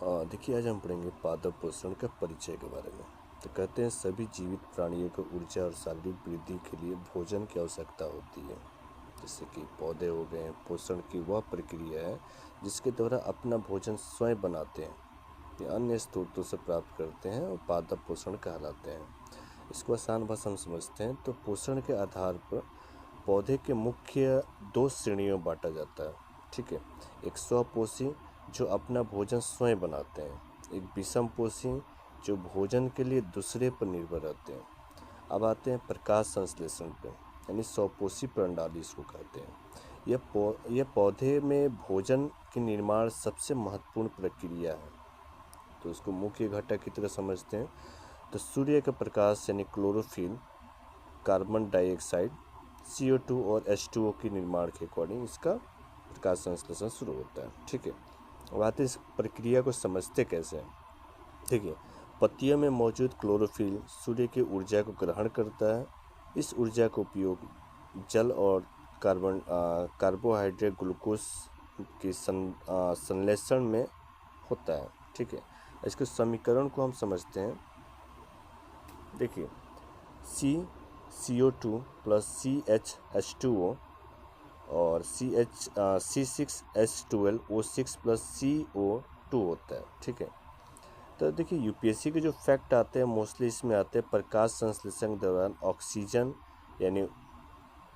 देखिए, आज हम पढ़ेंगे पादप पोषण का परिचय के बारे में। तो कहते हैं सभी जीवित प्राणियों को ऊर्जा और शारीरिक वृद्धि के लिए भोजन की आवश्यकता होती है। जैसे कि पौधे हो गए, पोषण की वह प्रक्रिया है जिसके द्वारा अपना भोजन स्वयं बनाते हैं या अन्य स्रोतों से प्राप्त करते हैं और पादप पोषण कहलाते हैं। इसको आसान भाषा में समझते हैं तो पोषण के आधार पर पौधे के मुख्य दो श्रेणियों में बांटा जाता है। ठीक है, एक स्वपोषी जो अपना भोजन स्वयं बनाते हैं, एक विषमपोषी जो भोजन के लिए दूसरे पर निर्भर रहते हैं। अब आते हैं प्रकाश संश्लेषण पे, यानी स्वपोषी प्रणाली इसको कहते हैं। यह पौधे में भोजन के निर्माण सबसे महत्वपूर्ण प्रक्रिया है। तो इसको मुख्य घटक की तरह समझते हैं तो सूर्य का प्रकाश यानी क्लोरोफिल, कार्बन डाइऑक्साइड, CO2 और H2O के निर्माण के अकॉर्डिंग इसका प्रकाश संश्लेषण शुरू होता है। ठीक है, अब आते इस प्रक्रिया को समझते कैसे हैं। देखिए, पत्तियों में मौजूद क्लोरोफिल सूर्य की ऊर्जा को ग्रहण करता है। इस ऊर्जा का उपयोग जल और कार्बोहाइड्रेट ग्लूकोज के संश्लेषण में होता है। ठीक है, इसके समीकरण को हम समझते हैं। देखिए, CO2 प्लस CH2O और C6H12O6 प्लस CO2 होता है। ठीक है, तो देखिए यूपीएससी के जो फैक्ट आते हैं मोस्टली इसमें आते हैं प्रकाश संश्लेषण के दौरान ऑक्सीजन यानी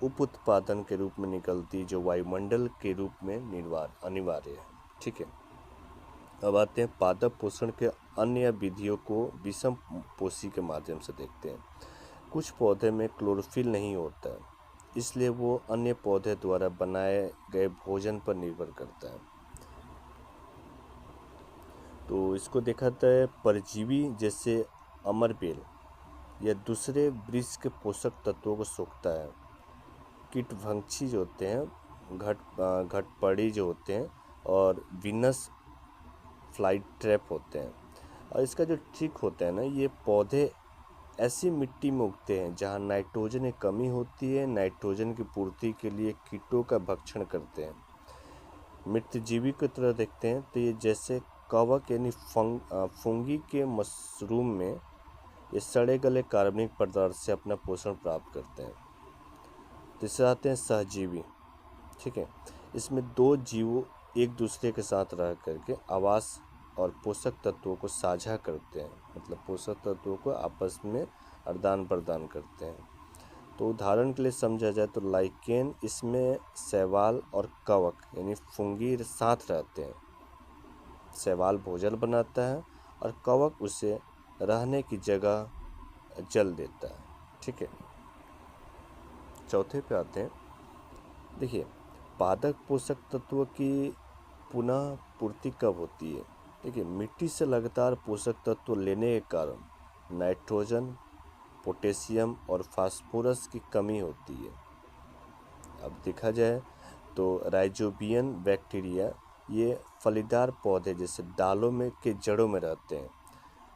उप उत्पादन के रूप में निकलती जो वायुमंडल के रूप में अनिवार्य है। ठीक है, अब आते हैं पादप पोषण के अन्य विधियों को विषम पोषी के माध्यम से देखते हैं। कुछ पौधे में क्लोरोफिल नहीं होता है, इसलिए वो अन्य पौधे द्वारा बनाए गए भोजन पर निर्भर करता है। तो इसको देखा जाता है परजीवी जैसे अमरबेल या दूसरे वृक्ष के पोषक तत्वों को सोखता है। कीटभक्षी जो होते हैं, घटपड़ी जो होते हैं और विनस फ्लाई ट्रैप होते हैं। और इसका जो ट्रिक होता है ना, ये पौधे ऐसी मिट्टी में उगते हैं जहाँ नाइट्रोजन की कमी होती है। नाइट्रोजन की पूर्ति के लिए कीटों का भक्षण करते हैं। मित्रजीवी की तरह देखते हैं तो ये जैसे कवक यानी फंगी के मशरूम में ये सड़े गले कार्बनिक पदार्थ से अपना पोषण प्राप्त करते हैं। तीसरा आते हैं सहजीवी। ठीक है, इसमें दो जीव एक दूसरे के साथ रह करके आवास और पोषक तत्वों को साझा करते हैं, मतलब पोषक तत्वों को आपस में आदान प्रदान करते हैं। तो उदाहरण के लिए समझा जाए तो लाइकेन, इसमें शैवाल और कवक यानी फंगी साथ रहते हैं। शैवाल भोजन बनाता है और कवक उसे रहने की जगह जल देता है। ठीक है, चौथे पे आते हैं। देखिए, पादप पोषक तत्व की पुनः पूर्ति कब होती है। देखिए, मिट्टी से लगातार पोषक तत्व लेने के कारण नाइट्रोजन, पोटेशियम और फास्फोरस की कमी होती है। अब देखा जाए तो राइजोबियम बैक्टीरिया ये फलीदार पौधे जैसे दालों में के जड़ों में रहते हैं।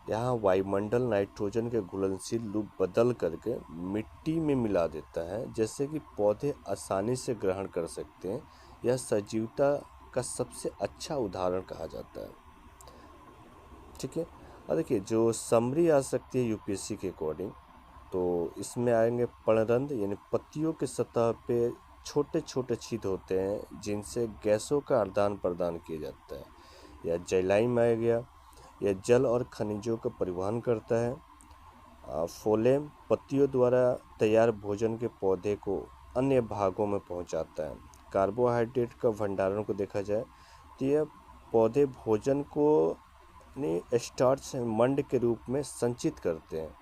यहाँ वायुमंडल नाइट्रोजन के घुलनशील रूप बदल करके मिट्टी में मिला देता है, जैसे कि पौधे आसानी से ग्रहण कर सकते हैं। यह सजीवता का सबसे अच्छा उदाहरण कहा जाता है। ठीक है, और देखिए जो समरी आ सकती है यूपीएससी के अकॉर्डिंग, तो इसमें आएंगे पर्णरंध्र यानी पत्तियों के सतह पे छोटे छोटे छेद होते हैं जिनसे गैसों का आदान प्रदान किया जाता है। या जैलाइम आ गया, यह जल और खनिजों का परिवहन करता है। फोलेम पत्तियों द्वारा तैयार भोजन के पौधे को अन्य भागों में पहुंचाता है। कार्बोहाइड्रेट का भंडारण को देखा जाए तो यह पौधे भोजन को स्टार्च मंड के रूप में संचित करते हैं।